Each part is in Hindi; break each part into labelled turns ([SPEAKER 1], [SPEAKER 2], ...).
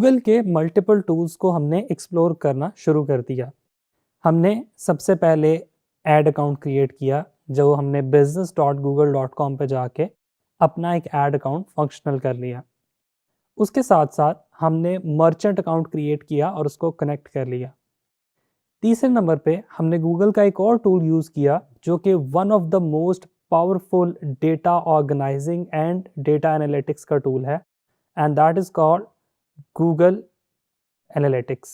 [SPEAKER 1] गूगल के मल्टीपल टूल्स को हमने एक्सप्लोर करना शुरू कर दिया। हमने सबसे पहले ऐड अकाउंट क्रिएट किया, जो हमने business.google.com पे जाके अपना एक ऐड अकाउंट फंक्शनल कर लिया। उसके साथ साथ हमने मर्चेंट अकाउंट क्रिएट किया और उसको कनेक्ट कर लिया। तीसरे नंबर पे हमने गूगल का एक और टूल यूज़ किया जो कि one of the most powerful data organizing and data analytics का टूल है, and that is called Google Analytics.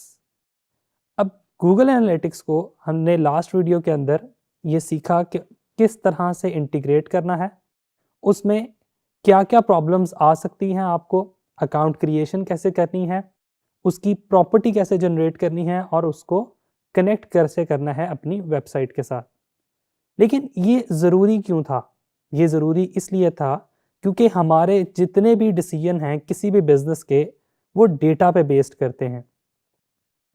[SPEAKER 1] अब गूगल एनालिटिक्स को हमने लास्ट वीडियो के अंदर ये सीखा कि किस तरह से इंटीग्रेट करना है, उसमें क्या क्या प्रॉब्लम्स आ सकती हैं, आपको अकाउंट क्रिएशन कैसे करनी है, उसकी प्रॉपर्टी कैसे जनरेट करनी है और उसको कनेक्ट कैसे करना है अपनी वेबसाइट के साथ। लेकिन ये ज़रूरी क्यों था? ये ज़रूरी इसलिए था क्योंकि हमारे जितने भी डिसीजन हैं किसी भी बिजनेस के, वो डेटा पे बेस्ड करते हैं।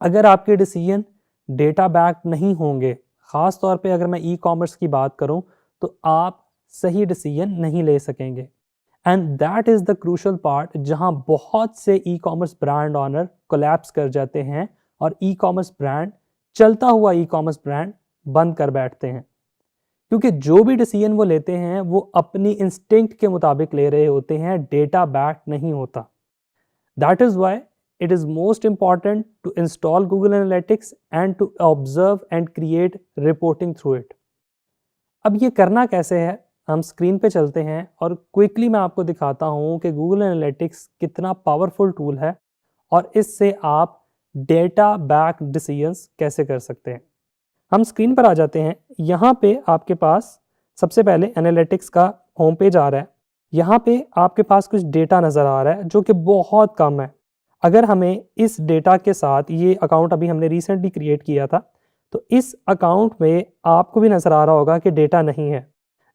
[SPEAKER 1] अगर आपके डिसीजन डेटा बैक नहीं होंगे, ख़ास तौर पे अगर मैं ई कॉमर्स की बात करूं, तो आप सही डिसीजन नहीं ले सकेंगे। And that is the crucial part जहां बहुत से e commerce brand honour collapse कर जाते हैं और ई कॉमर्स ब्रांड, चलता हुआ ई कॉमर्स ब्रांड बंद कर बैठते हैं, क्योंकि जो भी डिसीजन वो लेते हैं वो अपनी इंस्टिंक्ट के मुताबिक ले रहे होते हैं, डेटा बैक नहीं होता। That is why it is most important to install Google Analytics and to observe and create reporting through it। अब ये करना कैसे है, हम स्क्रीन पे चलते हैं और क्विकली मैं आपको दिखाता हूँ कि Google Analytics कितना पावरफुल टूल है और इससे आप डेटा बैक डिसीजंस कैसे कर सकते हैं। हम स्क्रीन पर आ जाते हैं। यहाँ पे आपके पास सबसे पहले एनालिटिक्स का होम पेज आ रहा है। यहाँ पे आपके पास कुछ डेटा नज़र आ रहा है जो कि बहुत कम है। अगर हमें इस डेटा के साथ, ये अकाउंट अभी हमने रिसेंटली क्रिएट किया था, तो इस अकाउंट में आपको भी नज़र आ रहा होगा कि डेटा नहीं है।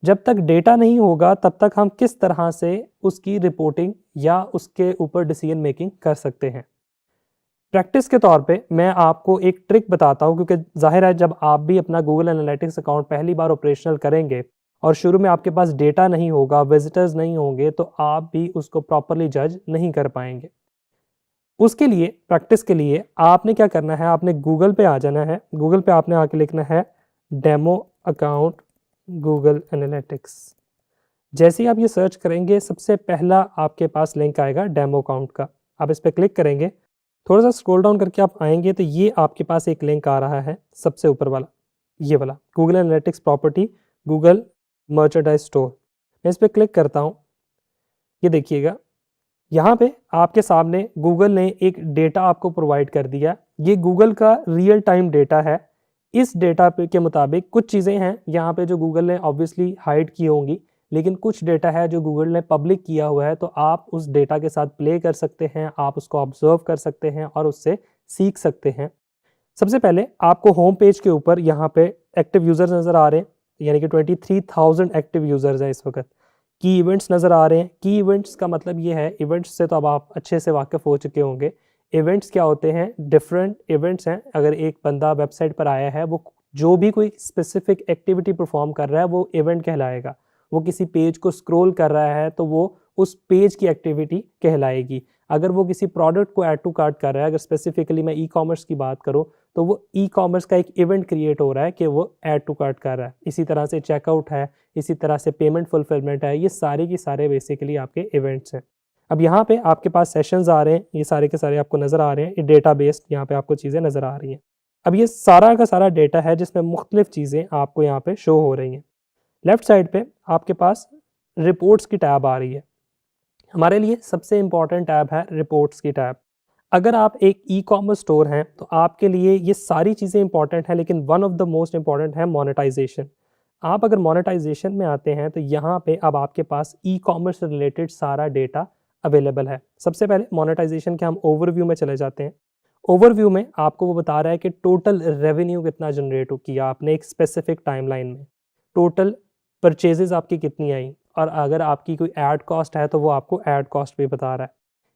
[SPEAKER 1] जब तक डेटा नहीं होगा तब तक हम किस तरह से उसकी रिपोर्टिंग या उसके ऊपर डिसीजन मेकिंग कर सकते हैं। प्रैक्टिस के तौर पे मैं आपको एक ट्रिक बताता हूँ, क्योंकि जाहिर है जब आप भी अपना गूगल एनालिटिक्स अकाउंट पहली बार ऑपरेशनल करेंगे और शुरू में आपके पास डेटा नहीं होगा, विजिटर्स नहीं होंगे, तो आप भी उसको प्रॉपरली जज नहीं कर पाएंगे। उसके लिए, प्रैक्टिस के लिए आपने क्या करना है, आपने गूगल पे आ जाना है। गूगल पे आपने आके लिखना है डेमो अकाउंट गूगल एनालिटिक्स। जैसे ही आप ये सर्च करेंगे, सबसे पहला आपके पास लिंक आएगा डेमो अकाउंट का। आप इस पर क्लिक करेंगे, थोड़ा सा स्क्रॉल डाउन करके आप आएंगे तो ये आपके पास एक लिंक आ रहा है, सबसे ऊपर वाला, ये वाला, Google analytics property Google merchandise store. मैं इस पर क्लिक करता हूँ। ये देखिएगा, यहाँ पे आपके सामने गूगल ने एक डेटा आपको प्रोवाइड कर दिया। ये गूगल का रियल टाइम डेटा है। इस डेटा पे के मुताबिक कुछ चीज़ें हैं यहाँ पे जो गूगल ने ऑब्वियसली हाइड की होंगी, लेकिन कुछ डेटा है जो गूगल ने पब्लिक किया हुआ है, तो आप उस डेटा के साथ प्ले कर सकते हैं, आप उसको ऑब्जर्व कर सकते हैं और उससे सीख सकते हैं। सबसे पहले आपको होम पेज के ऊपर यहाँ पे एक्टिव यूज़र्स नज़र आ रहे हैं, यानी कि 23,000 एक्टिव यूज़र्स हैं इस वक्त। की इवेंट्स नज़र आ रहे हैं। की इवेंट्स का मतलब ये है, इवेंट्स से तो अब आप अच्छे से वाकिफ़ हो चुके होंगे। इवेंट्स क्या होते हैं? डिफरेंट इवेंट्स हैं। अगर एक बंदा वेबसाइट पर आया है, वो जो भी कोई स्पेसिफिक एक्टिविटी परफॉर्म कर रहा है वो इवेंट कहलाएगा। वो किसी पेज को स्क्रॉल कर रहा है तो वो उस पेज की एक्टिविटी कहलाएगी। अगर वो किसी प्रोडक्ट को ऐड टू कार्ट कर रहा है, अगर स्पेसिफिकली मैं ई कॉमर्स की बात करूँ, तो वो ई कॉमर्स का एक इवेंट क्रिएट हो रहा है कि वो ऐड टू कार्ट कर रहा है। इसी तरह से चेकआउट है, इसी तरह से पेमेंट फुलफिलमेंट है, ये सारे के सारे बेसिकली आपके इवेंट्स हैं। अब यहाँ पे आपके पास सेशंस आ रहे हैं, ये सारे के सारे आपको नज़र आ रहे हैं। ये डेटा बेस्ड यहाँ पे आपको चीज़ें नज़र आ रही हैं। अब ये सारा का सारा डेटा है जिसमें मुख्तलिफ चीज़ें आपको यहाँ पे शो हो रही हैं। लेफ्ट साइड पे आपके पास रिपोर्ट्स की टैब आ रही है। हमारे लिए सबसे इम्पॉर्टेंट टैब है रिपोर्ट्स की टैब। अगर आप एक ई कॉमर्स स्टोर हैं तो आपके लिए ये सारी चीज़ें इंपॉर्टेंट हैं, लेकिन one of the most important है मोनेटाइजेशन। आप अगर मोनेटाइजेशन में आते हैं तो यहाँ पे अब आपके पास ई कॉमर्स से रिलेटेड सारा डेटा अवेलेबल है। सबसे पहले मोनेटाइजेशन के हम ओवरव्यू में चले जाते हैं। ओवरव्यू में आपको वो बता रहा है कि टोटल रेवेन्यू कितना जनरेट किया आपने एक स्पेसिफिक टाइमलाइन में, टोटल परचेजेस आपकी कितनी आई, और अगर आपकी कोई ऐड कॉस्ट है तो वो आपको ऐड कॉस्ट भी बता रहा है।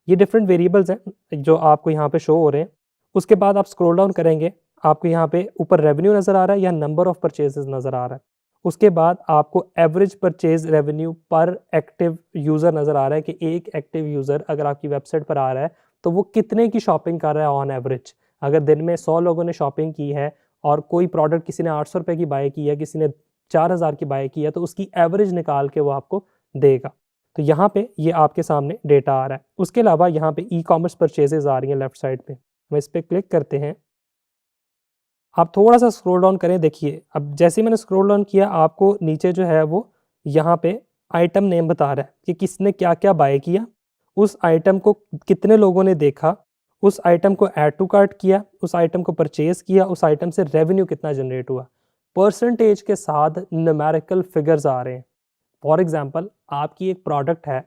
[SPEAKER 1] ये डिफरेंट वेरिएबल्स हैं जो आपको यहाँ पे शो हो रहे हैं। उसके बाद आप स्क्रॉल डाउन करेंगे, आपको यहाँ पे ऊपर रेवेन्यू नज़र आ रहा है या नंबर ऑफ परचेजेस नज़र आ रहा है। उसके बाद आपको एवरेज परचेज रेवेन्यू पर एक्टिव यूज़र नज़र आ रहा है कि एक एक्टिव यूज़र अगर आपकी वेबसाइट पर आ रहा है तो वो कितने की शॉपिंग कर रहा है ऑन एवरेज। अगर दिन में 100 लोगों ने शॉपिंग की है और कोई प्रोडक्ट किसी ने 800 रुपये की बाय की है, किसी ने 4000 की बाय की है, तो उसकी एवरेज निकाल के वो आपको देगा। तो यहाँ पे ये आपके सामने डेटा आ रहा है। उसके अलावा यहाँ पे ई कॉमर्स परचेजेस आ रही हैं लेफ्ट साइड पे, हम इस पर क्लिक करते हैं। आप थोड़ा सा स्क्रॉल डाउन करें, देखिए अब जैसे ही मैंने स्क्रॉल डाउन किया आपको नीचे जो है वो यहाँ पे आइटम नेम बता रहा है कि किसने क्या क्या बाय किया, उस आइटम को कितने लोगों ने देखा, उस आइटम को ऐड टू कार्ट किया, उस आइटम को परचेज किया, उस आइटम से रेवेन्यू कितना जनरेट हुआ। परसेंटेज के साथ न्यूमेरिकल फिगर्स आ रहे हैं। फॉर एग्जांपल आपकी एक प्रोडक्ट है,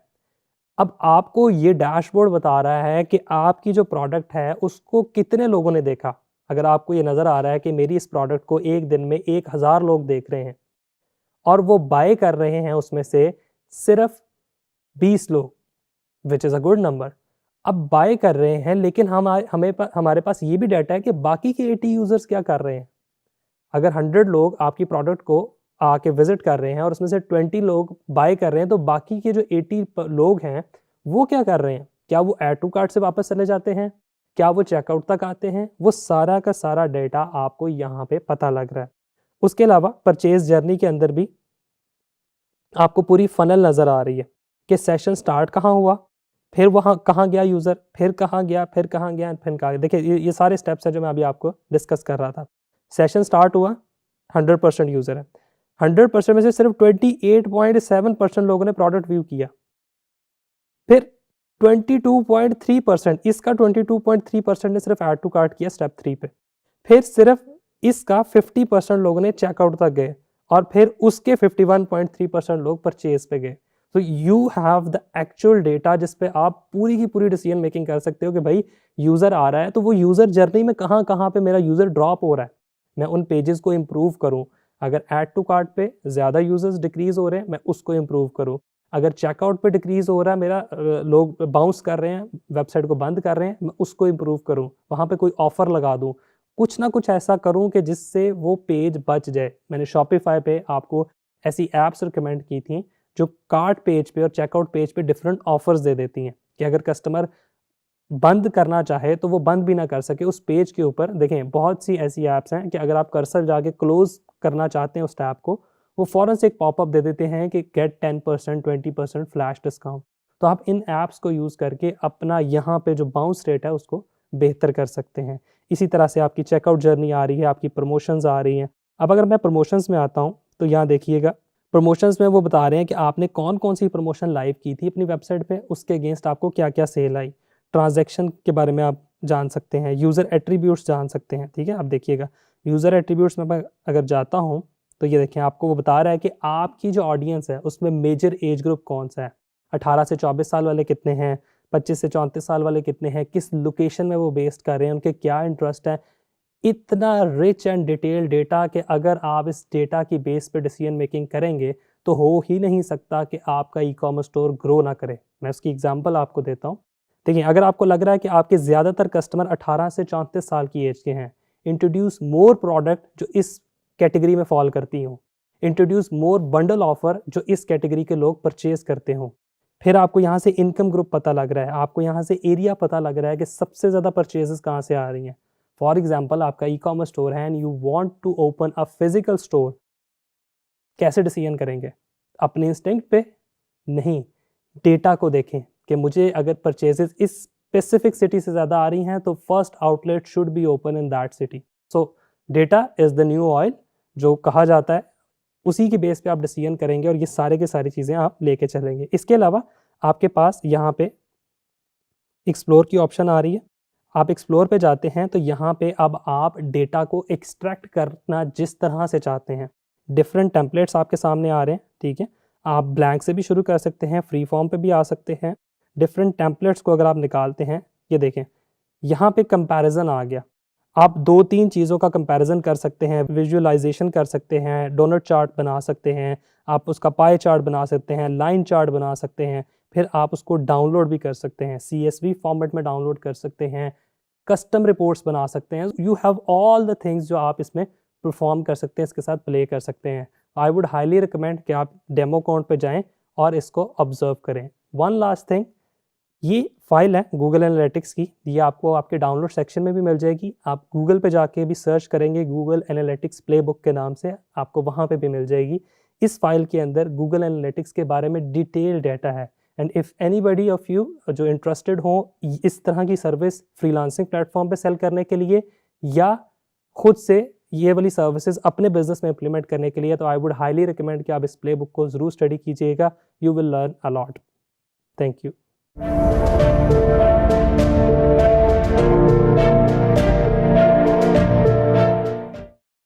[SPEAKER 1] अब आपको ये डैशबोर्ड बता रहा है कि आपकी जो प्रोडक्ट है उसको कितने लोगों ने देखा। अगर आपको ये नज़र आ रहा है कि मेरी इस प्रोडक्ट को एक दिन में 1000 लोग देख रहे हैं और वो बाय कर रहे हैं उसमें से सिर्फ 20 लोग, which is a good number. अब बाय कर रहे हैं, लेकिन हमारे पास ये भी डाटा है कि बाकी के 80 यूज़र्स क्या कर रहे हैं। अगर 100 लोग आपकी प्रोडक्ट को आके विजिट कर रहे हैं और उसमें से 20 लोग बाय कर रहे हैं, तो बाकी के जो 80 लोग हैं वो क्या कर रहे हैं। क्या वो ऐड टू कार्ट से वापस चले जाते हैं, क्या वो चेकआउट तक आते हैं, वो सारा का सारा डेटा आपको यहाँ पे पता लग रहा है। उसके अलावा परचेज जर्नी के अंदर भी आपको पूरी फनल नज़र आ रही है कि सेशन स्टार्ट कहाँ हुआ, फिर वहाँ कहाँ गया यूज़र, फिर कहाँ गया, फिर कहाँ गया, फिर कहाँ गया। देखिए ये सारे स्टेप्स हैं जो मैं अभी आपको डिस्कस कर रहा था। सेशन स्टार्ट हुआ, 100% यूज़र है, 100% में से सिर्फ 28.7% लोगों ने प्रोडक्ट व्यू किया। फिर 22.3%, इसका 22.3% ने सिर्फ ऐड टू कार्ट किया स्टेप 3 पे। फिर सिर्फ इसका 50% लोगों ने चेकआउट तक गए और फिर उसके 51.3% लोग परचेज पे गए। तो you have the actual data जिस पे आप पूरी की पूरी डिसीजन मेकिंग कर सकते हो कि भाई यूज़र आ रहा है तो वो यूज़र जर्नी में कहाँ कहाँ पे मेरा यूज़र ड्रॉप हो रहा है, मैं उन पेजेस को इम्प्रूव करूँ। अगर ऐड टू कार्ट पे ज़्यादा यूज़र्स डिक्रीज हो रहे हैं, मैं उसको इम्प्रूव करूँ। अगर चेकआउट पे डिक्रीज हो रहा है मेरा, लोग बाउंस कर रहे हैं, वेबसाइट को बंद कर रहे हैं, मैं उसको इम्प्रूव करूँ, वहाँ पे कोई ऑफर लगा दूँ, कुछ ना कुछ ऐसा करूँ कि जिससे वो पेज बच जाए। मैंने शॉपिफाई पे आपको ऐसी ऐप्स रिकमेंड की थी जो कार्ट पेज पे और चेकआउट पेज पे डिफरेंट ऑफर्स दे देती हैं कि अगर कस्टमर बंद करना चाहे तो वो बंद भी ना कर सके उस पेज के ऊपर। देखें बहुत सी ऐसी ऐप्स हैं कि अगर आप कर्सर जाके क्लोज करना चाहते हैं उस टैब को, वो फ़ौरन से एक पॉपअप दे देते हैं कि गेट 10% 20% फ्लैश डिस्काउंट। तो आप इन ऐप्स को यूज़ करके अपना यहाँ पे जो बाउंस रेट है उसको बेहतर कर सकते हैं। इसी तरह से आपकी चेकआउट जर्नी आ रही है, आपकी प्रमोशंस आ रही हैं। अब अगर मैं प्रमोशंस में आता हूँ तो यहाँ देखिएगा प्रमोशंस में वो बता रहे हैं कि आपने कौन कौन सी प्रमोशन लाइव की थी अपनी वेबसाइट पे, उसके अगेंस्ट आपको क्या क्या सेल आई। ट्रांजैक्शन के बारे में आप जान सकते हैं, यूज़र एट्रीब्यूट्स जान सकते हैं। ठीक है, अब देखिएगा यूज़र एट्रीब्यूट्स में अगर जाता हूँ तो ये देखें आपको वो बता रहा है कि आपकी जो ऑडियंस है उसमें मेजर एज ग्रुप कौन सा है, 18 से 24 साल वाले कितने हैं, 25 से 34 साल वाले कितने हैं, किस लोकेशन में वो बेस्ड कर रहे हैं, उनके क्या इंटरेस्ट है। इतना रिच एंड डिटेल डेटा कि अगर आप इस डेटा की बेस पे डिसीजन मेकिंग करेंगे तो हो ही नहीं सकता कि आपका ई कॉमर्स स्टोर ग्रो ना करे। मैं उसकी एग्जांपल आपको देता हूँ। देखिए अगर आपको लग रहा है कि आपके ज़्यादातर कस्टमर 18 से 34 साल की एज के हैं, इंट्रोड्यूस मोर प्रोडक्ट जो इस कैटेगरी में फॉल करती हों, इंट्रोड्यूस मोर बंडल ऑफर जो इस कैटेगरी के लोग परचेज करते हों। फिर आपको यहाँ से इनकम ग्रुप पता लग रहा है, आपको यहाँ से एरिया पता लग रहा है कि सबसे ज़्यादा परचेजेस कहाँ से आ रही हैं। फॉर एग्जाम्पल आपका ई कॉमर्स स्टोर है and you want to open a physical store, कैसे डिसीजन करेंगे? अपने इंस्टिंक्ट पे नहीं, डेटा को देखें कि मुझे अगर परचेजेस इस स्पेसिफिक सिटी से ज़्यादा आ रही हैं तो first outlet should be open in that city. So data is the new oil जो कहा जाता है, उसी के बेस पे आप डिसीजन करेंगे और ये सारे के सारी चीज़ें आप लेके चलेंगे। इसके अलावा आपके पास यहाँ पे एक्सप्लोर की ऑप्शन आ रही है, आप एक्सप्लोर पे जाते हैं तो यहाँ पे अब आप डेटा को एक्सट्रैक्ट करना जिस तरह से चाहते हैं, डिफरेंट टेम्पलेट्स आपके सामने आ रहे हैं। ठीक है, आप ब्लैंक से भी शुरू कर सकते हैं, फ्री फॉर्म पे भी आ सकते हैं। डिफरेंट टेम्पलेट्स को अगर आप निकालते हैं, ये देखें यहाँ पे कंपैरिजन आ गया। आप 2-3 चीज़ों का कंपैरिजन कर सकते हैं, विजुअलाइजेशन कर सकते हैं, डोनट चार्ट बना सकते हैं, आप उसका पाई चार्ट बना सकते हैं, लाइन चार्ट बना सकते हैं, फिर आप उसको डाउनलोड भी कर सकते हैं, CSV फॉर्मेट में डाउनलोड कर सकते हैं, कस्टम रिपोर्ट्स बना सकते हैं। You have all the things जो आप इसमें परफॉर्म कर सकते हैं, इसके साथ प्ले कर सकते हैं। आई वुड हाईली रिकमेंड कि आप डेमो अकाउंट पे जाएं और इसको ऑब्जर्व करें। वन लास्ट थिंग, ये फाइल है गूगल एनालिटिक्स की, ये आपको आपके डाउनलोड सेक्शन में भी मिल जाएगी। आप गूगल पे जाके भी सर्च करेंगे गूगल एनालिटिक्स प्लेबुक के नाम से, आपको वहाँ पे भी मिल जाएगी। इस फाइल के अंदर गूगल एनालिटिक्स के बारे में डिटेल डाटा है। And if anybody of you जो इंटरेस्टेड हो इस तरह की सर्विस फ्रीलांसिंग प्लेटफॉर्म पे सेल करने के लिए या खुद से ये वाली सर्विसेज अपने बिजनेस में इंप्लीमेंट करने के लिए, तो आई वुड हाईली रिकमेंड कि आप इस प्लेबुक को ज़रूर स्टडी कीजिएगा। You will learn a lot. Thank you.